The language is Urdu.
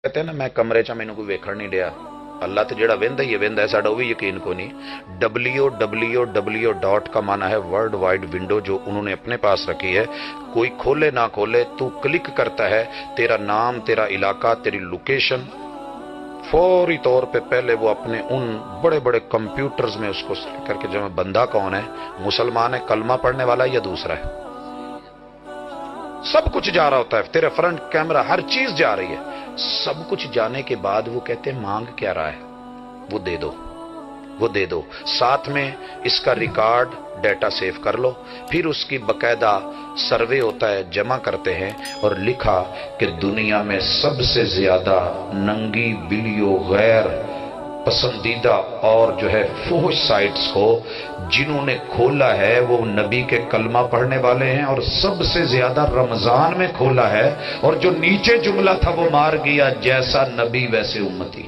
کہتے ہیں نا میں کمرے چ مینوں کوئی ویکھن نہیں ڈیا اللہ تو جڑا ویندا ہی ویندا ہے ساڈا وہ بھی یقین کو نہیں www ڈاٹ کا معنی ہے ورلڈ وائڈ ونڈو جو انہوں نے اپنے پاس رکھی ہے کوئی کھولے نہ کھولے تو کلک کرتا ہے تیرا نام تیرا علاقہ تیری لوکیشن فوری طور پہ پہلے وہ اپنے ان بڑے بڑے کمپیوٹرز میں اس کو کر کے جو بندہ کون ہے مسلمان ہے کلمہ پڑھنے والا یا دوسرا ہے سب کچھ جا رہا ہوتا ہے تیرے فرنٹ کیمرہ ہر چیز جا رہی ہے سب کچھ جانے کے بعد وہ کہتے ہیں مانگ کیا رہا ہے وہ دے دو وہ دے دو ساتھ میں اس کا ریکارڈ ڈیٹا سیو کر لو پھر اس کی باقاعدہ سروے ہوتا ہے جمع کرتے ہیں اور لکھا کہ دنیا میں سب سے زیادہ ننگی بلیو غیر پسندیدہ اور جو ہے فحش سائٹس کو جنہوں نے کھولا ہے وہ نبی کے کلمہ پڑھنے والے ہیں اور سب سے زیادہ رمضان میں کھولا ہے اور جو نیچے جملہ تھا وہ مار گیا جیسا نبی ویسے امتی